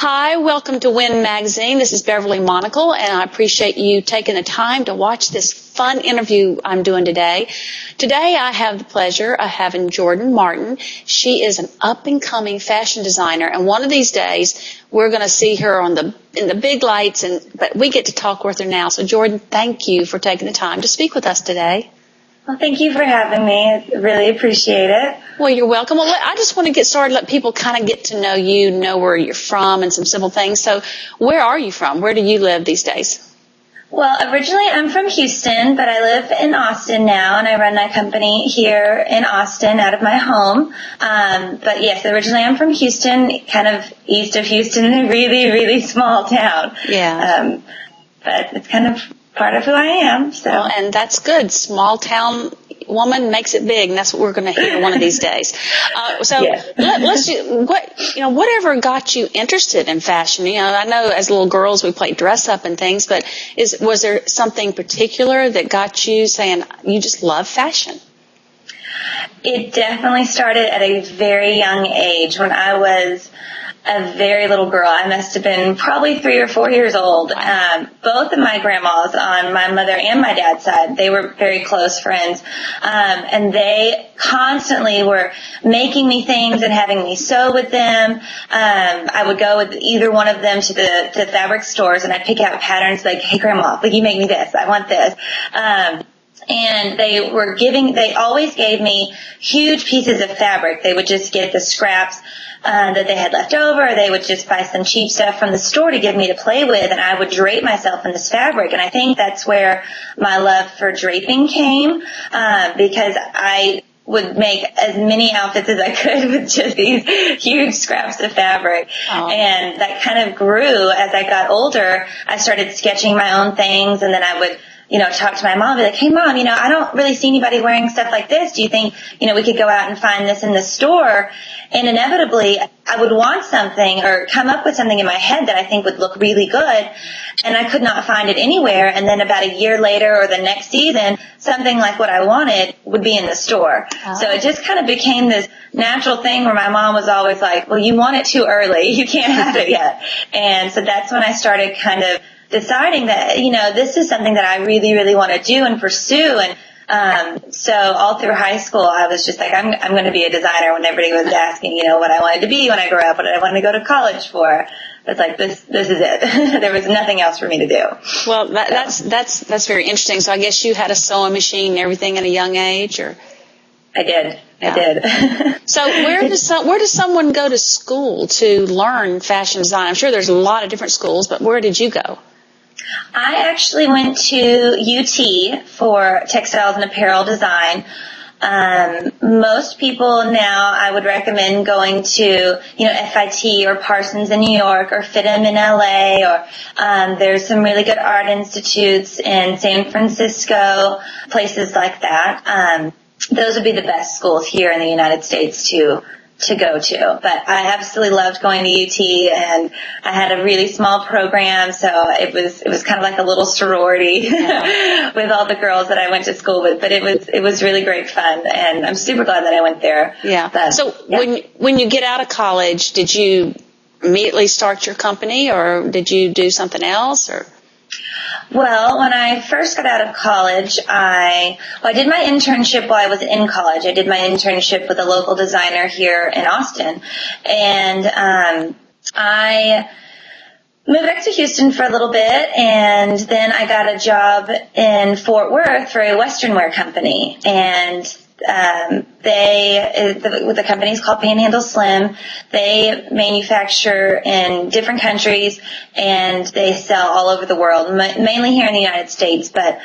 Hi, welcome to Win Magazine. This is Beverly Monacle, and I appreciate you taking the time to watch this fun interview I'm doing today. Today I have the pleasure of having Jordan Martin. She is an up-and-coming fashion designer, and one of these days we're going to see her in the big lights, but we get to talk with her now. So Jordan, thank you for taking the time to speak with us today. Well, thank you for having me. I really appreciate it. Well, you're welcome. Well, I just want to get started, let people kind of get to know you, know where you're from, and some simple things. So where are you from? Where do you live these days? Well, originally I'm from Houston, but I live in Austin now, and I run my company here in Austin out of my home. But yes, originally I'm from Houston, kind of east of Houston, in a really, really small town. Yeah. But it's kind of part of who I am. So. Well, and that's good. Small town woman makes it big, and that's what we're going to hear one of these days. Let's whatever got you interested in fashion. I know as little girls we played dress up and things, but was there something particular that got you saying you just love fashion? It definitely started at a very young age. When I was a very little girl, I must have been probably 3 or 4 years old. Both of my grandmas on my mother and my dad's side, they were very close friends. And they constantly were making me things and having me sew with them. I would go with either one of them to the fabric stores, and I'd pick out patterns like, hey, Grandma, you make me this. I want this. And they always gave me huge pieces of fabric. They would just get the scraps that they had left over. They would just buy some cheap stuff from the store to give me to play with, and I would drape myself in this fabric. And I think that's where my love for draping came, because I would make as many outfits as I could with just these huge scraps of fabric. Oh. And that kind of grew as I got older. I started sketching my own things, and then I would talk to my mom and be like, hey, Mom, I don't really see anybody wearing stuff like this. Do you think, we could go out and find this in the store? And inevitably, I would want something or come up with something in my head that I think would look really good, and I could not find it anywhere. And then about a year later or the next season, something like what I wanted would be in the store. Oh. So it just kind of became this natural thing where my mom was always like, well, you want it too early. You can't have it yet. And so that's when I started kind of deciding that, this is something that I really, really want to do and pursue. And so all through high school, I was just like, I'm going to be a designer. When everybody was asking, what I wanted to be when I grew up, what I wanted to go to college for. It's like, this is it. There was nothing else for me to do. Well, that's very interesting. So I guess you had a sewing machine and everything at a young age, or? I did. Yeah. I did. So where does someone go to school to learn fashion design? I'm sure there's a lot of different schools, but where did you go? I actually went to UT for textiles and apparel design. Most people now, I would recommend going to, FIT or Parsons in New York or FITM in LA, or there's some really good art institutes in San Francisco, places like that. Those would be the best schools here in the United States to go to. But I absolutely loved going to UT, and I had a really small program, so it was kind of like a little sorority with all the girls that I went to school with. But it was really great fun, and I'm super glad that I went there. Yeah. But, so yeah. When you get out of college, did you immediately start your company, or did you do something else, or? Well, when I first got out of college, I did my internship while I was in college. I did my internship with a local designer here in Austin. And I moved back to Houston for a little bit, and then I got a job in Fort Worth for a Western wear company. And the company is called Panhandle Slim. They manufacture in different countries, and they sell all over the world, mainly here in the United States, but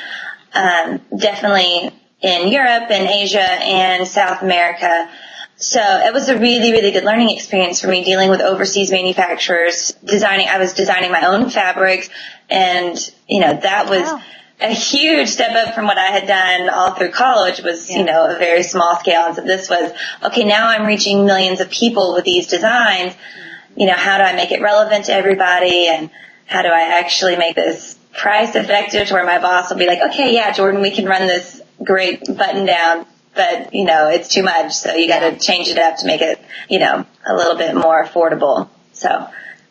definitely in Europe and Asia and South America. So it was a really, really good learning experience for me, dealing with overseas manufacturers. I was designing my own fabrics, and that was wow. A huge step up from what I had done all through college. Was a very small scale. And so this was, okay, now I'm reaching millions of people with these designs. How do I make it relevant to everybody, and how do I actually make this price effective to where my boss will be like, okay, yeah, Jordan, we can run this great button down, but it's too much, so you got to change it up to make it a little bit more affordable. So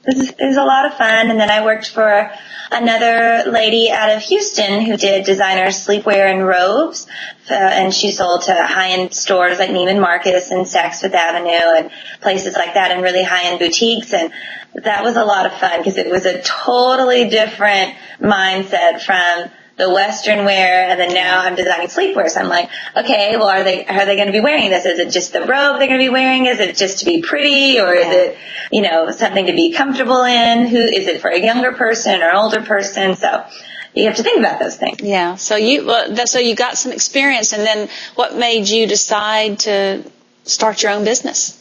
it was a lot of fun. And then I worked for another lady out of Houston who did designer sleepwear and robes. And she sold to high-end stores like Neiman Marcus and Saks Fifth Avenue and places like that, and really high-end boutiques. And that was a lot of fun because it was a totally different mindset from the Western wear, and then now I'm designing sleepwear. So I'm like, okay, well, are they going to be wearing this? Is it just the robe they're going to be wearing? Is it just to be pretty, or is it, something to be comfortable in? Is it for a younger person or older person? So you have to think about those things. Yeah. So you got some experience, and then what made you decide to start your own business?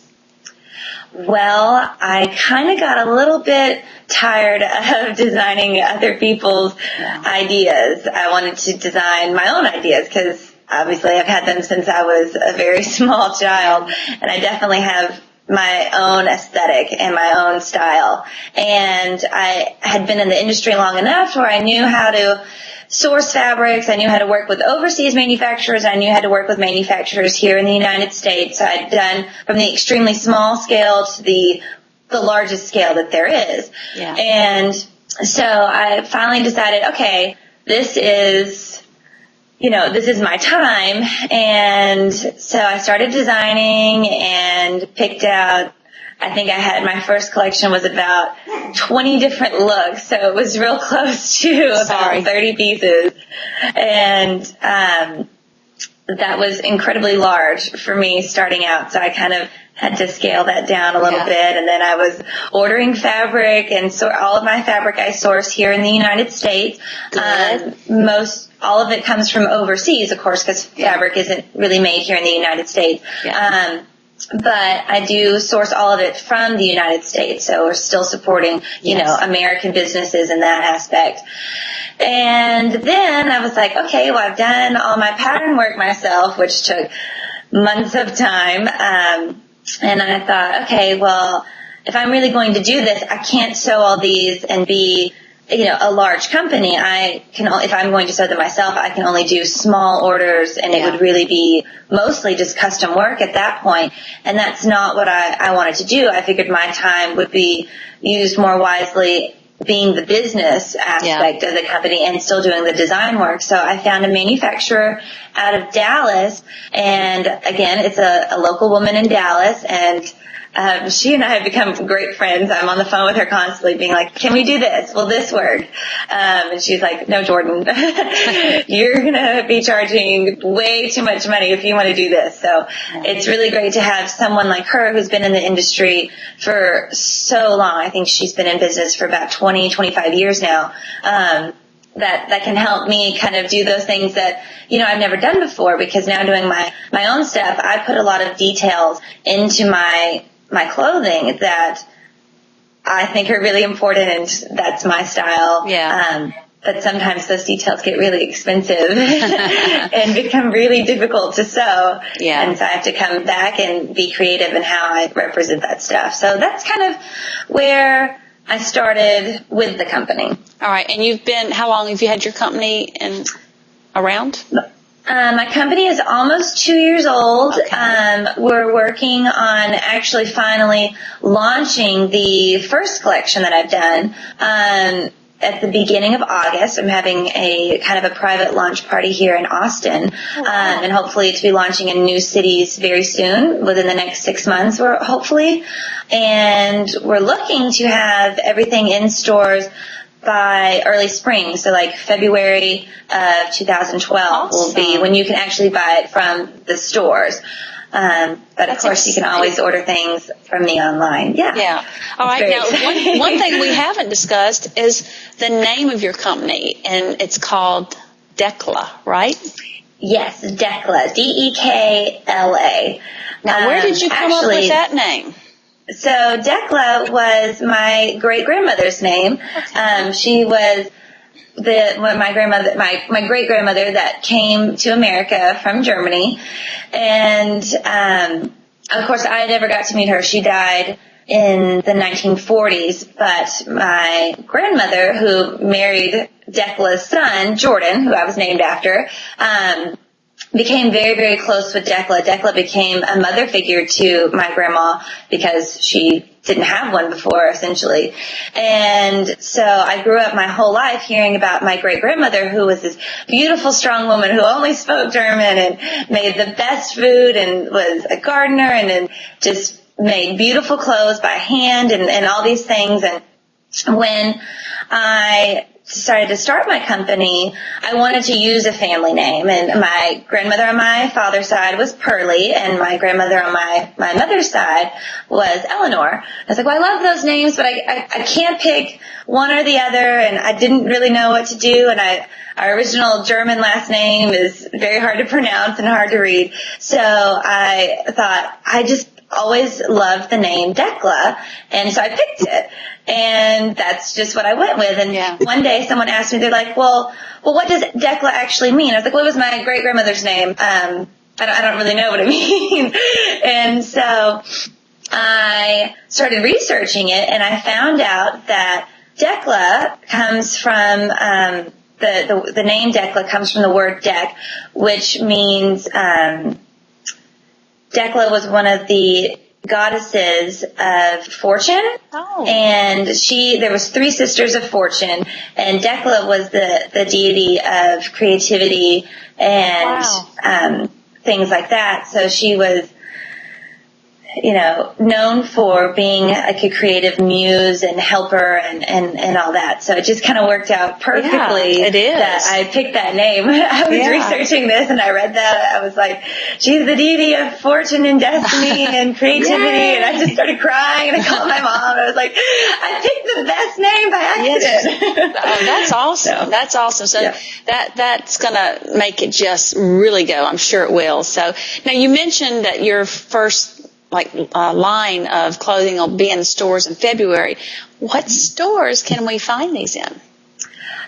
Well, I kind of got a little bit tired of designing other people's ideas. I wanted to design my own ideas because obviously I've had them since I was a very small child, and I definitely have my own aesthetic and my own style. And I had been in the industry long enough where I knew how to source fabrics. I knew how to work with overseas manufacturers. I knew how to work with manufacturers here in the United States. I'd done from the extremely small scale to the largest scale that there is. Yeah. And so I finally decided, okay, this is my time. And so I started designing and picked out, I think my first collection was about 20 different looks, so it was real close to about 30 pieces. And that was incredibly large for me starting out, so I kind of had to scale that down a little bit. And then I was ordering fabric, and so all of my fabric I source here in the United States. All of it comes from overseas, of course, because fabric isn't really made here in the United States. Yeah. But I do source all of it from the United States, so we're still supporting, American businesses in that aspect. And then I was like, okay, well, I've done all my pattern work myself, which took months of time. And I thought, okay, well, if I'm really going to do this, I can't sew all these and be a large company. If I'm going to sew them myself, I can only do small orders, and it would really be mostly just custom work at that point. And that's not what I wanted to do. I figured my time would be used more wisely being the business aspect of the company and still doing the design work. So I found a manufacturer out of Dallas, and again, it's a local woman in Dallas, and she and I have become great friends. I'm on the phone with her constantly being like, can we do this? Will this work? And she's like, no, Jordan, you're going to be charging way too much money if you want to do this. So it's really great to have someone like her who's been in the industry for so long. I think she's been in business for about 20, 25 years now. That can help me kind of do those things that, I've never done before, because now doing my own stuff, I put a lot of details into my clothing that I think are really important, and that's my style. Yeah. But sometimes those details get really expensive and become really difficult to sew. Yeah. And so I have to come back and be creative in how I represent that stuff. So that's kind of where I started with the company. All right. And how long have you had your company around? My company is almost 2 years old. Okay. We're working on actually finally launching the first collection that I've done at the beginning of August. I'm having a kind of a private launch party here in Austin, and hopefully to be launching in new cities very soon, within the next 6 months, hopefully. And we're looking to have everything in stores by early spring, so like February of 2012 will be when you can actually buy it from the stores. But of course, you can always order things from me online. Yeah. Yeah. All right. Now, one thing we haven't discussed is the name of your company, and it's called Dekla, right? Yes, Dekla. Dekla. Now, where did you come up with that name? So Dekla was my great-grandmother's name. She was my great-grandmother that came to America from Germany. And, of course, I never got to meet her. She died in the 1940s, but my grandmother, who married Dekla's son, Jordan, who I was named after, became very, very close with Decla. Decla became a mother figure to my grandma because she didn't have one before, essentially. And so I grew up my whole life hearing about my great-grandmother, who was this beautiful, strong woman who only spoke German and made the best food and was a gardener and then just made beautiful clothes by hand and all these things. And when I decided to start my company, I wanted to use a family name, and my grandmother on my father's side was Pearlie, and my grandmother on my mother's side was Eleanor. I was like, well, I love those names, but I can't pick one or the other, and I didn't really know what to do, and our original German last name is very hard to pronounce and hard to read, so I thought, I just always loved the name Decla, and so I picked it. And that's just what I went with. And one day someone asked me, they're like, well, what does Decla actually mean? I was like, well, it was my great-grandmother's name. I don't really know what it means. And so I started researching it, and I found out that Decla comes from, the name Decla comes from the word Dec, which means, Decla was one of the goddesses of fortune. Oh. And there was 3 sisters of fortune, and Decla was the deity of creativity and things like that. So she was, known for being like a creative muse and helper and all that. So it just kind of worked out perfectly. Yeah, it is. That I picked that name. I was researching this and I read that. I was like, she's the deity of fortune and destiny and creativity. And I just started crying and I called my mom. I was like, I picked the best name by accident. Yes. Oh, that's awesome. So, that's awesome. So that's going to make it just really go. I'm sure it will. So now you mentioned that your first line of clothing will be in stores in February. What stores can we find these in?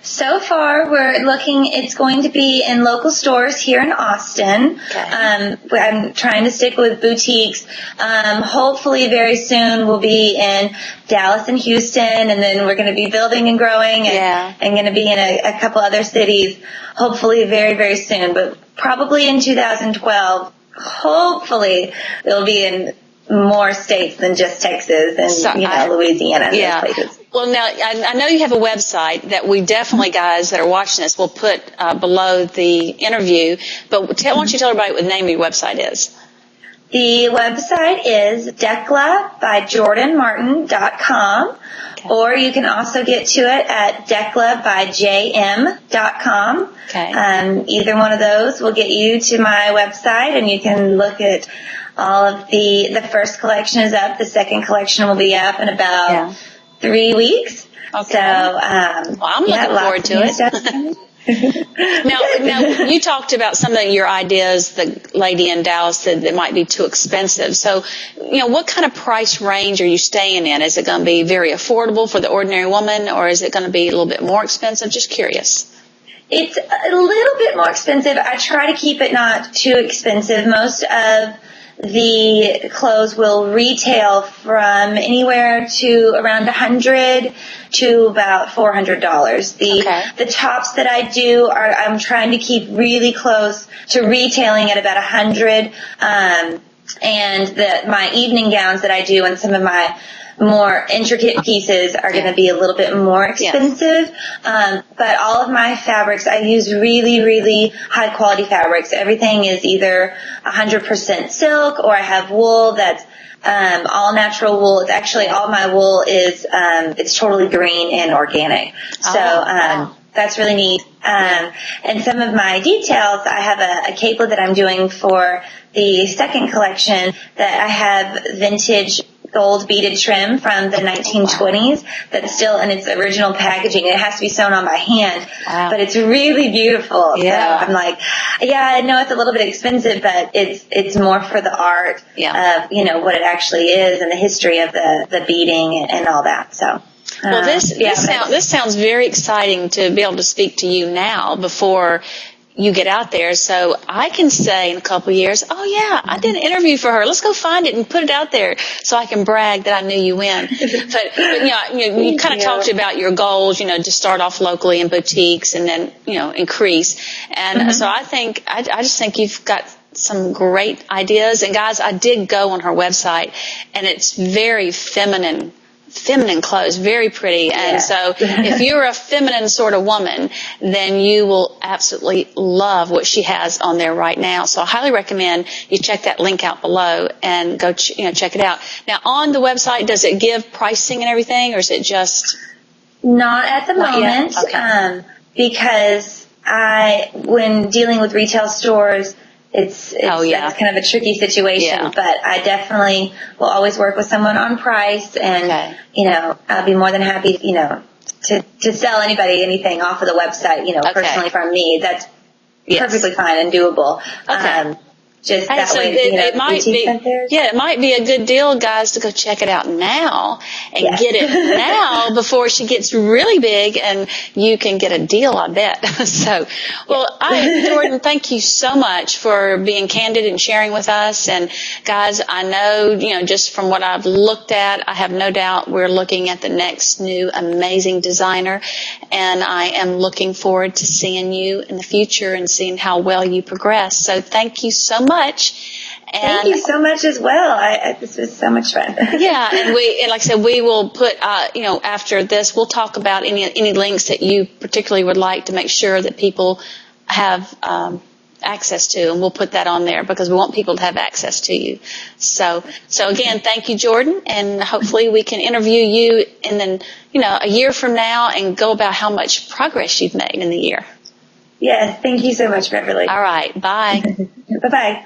So far, we're looking, it's going to be in local stores here in Austin. Okay. I'm trying to stick with boutiques. Hopefully very soon we'll be in Dallas and Houston, and then we're going to be building and growing and going to be in a couple other cities, hopefully very, very soon, but probably in 2012. Hopefully it'll be in more states than just Texas and, Louisiana and those places. Well, now, I know you have a website that we definitely, guys that are watching this, will put below the interview, but why don't you tell everybody what the name of your website is? The website is declabyjordanmartin.com, or you can also get to it at declabyjm.com. Okay. Either one of those will get you to my website, and you can look at all of the first collection is up. The second collection will be up in about 3 weeks. Okay. So, I'm looking forward to it. Now, you talked about some of your ideas, the lady in Dallas said that might be too expensive. So, what kind of price range are you staying in? Is it going to be very affordable for the ordinary woman, or is it going to be a little bit more expensive? Just curious. It's a little bit more expensive. I try to keep it not too expensive. Most of the clothes will retail from anywhere to around $100 to about $400. The tops that I do I'm trying to keep really close to retailing at about $100. And my evening gowns that I do and some of my more intricate pieces are going to be a little bit more expensive. But all of my fabrics, I use really, really high quality fabrics. Everything is either 100% silk, or I have wool that's all natural wool. It's actually all my wool is it's totally green and organic. So that's really neat. And some of my details, I have a capelet that I'm doing for the second collection that I have vintage gold beaded trim from the 1920s that's still in its original packaging. It has to be sewn on by hand, but it's really beautiful. Yeah. So I'm like, I know it's a little bit expensive, but it's more for the art of, what it actually is and the history of the beading and all that. So. Well, this sounds very exciting to be able to speak to you now before you get out there. So I can say in a couple of years, oh yeah, I did an interview for her. Let's go find it and put it out there so I can brag that I knew you win. But you kind of talked about your goals, to start off locally in boutiques and then, increase. And so I just think you've got some great ideas. And guys, I did go on her website, and it's very feminine clothes, very pretty. And so if you're a feminine sort of woman, then you will absolutely love what she has on there right now. So I highly recommend you check that link out below and go, check it out. Now on the website, does it give pricing and everything, or is it just? Not at the moment. Okay. Because when dealing with retail stores, it's that's kind of a tricky situation, but I definitely will always work with someone on price, and I'll be more than happy, to sell anybody anything off of the website, personally from me. That's perfectly fine and doable. Okay. Just that so way, it might be, it might be a good deal, guys, to go check it out now and get it now before she gets really big, and you can get a deal, I bet. So, Jordan, thank you so much for being candid and sharing with us. And guys, I know, just from what I've looked at, I have no doubt we're looking at the next new amazing designer, and I am looking forward to seeing you in the future and seeing how well you progress. So thank you so much. And thank you so much as well. This was so much fun. And like I said, we will put, after this, we'll talk about any links that you particularly would like to make sure that people have access to, and we'll put that on there because we want people to have access to you. So again, thank you, Jordan, and hopefully we can interview you a year from now and go about how much progress you've made in the year. Yes, thank you so much, Beverly. All right, bye. Bye-bye.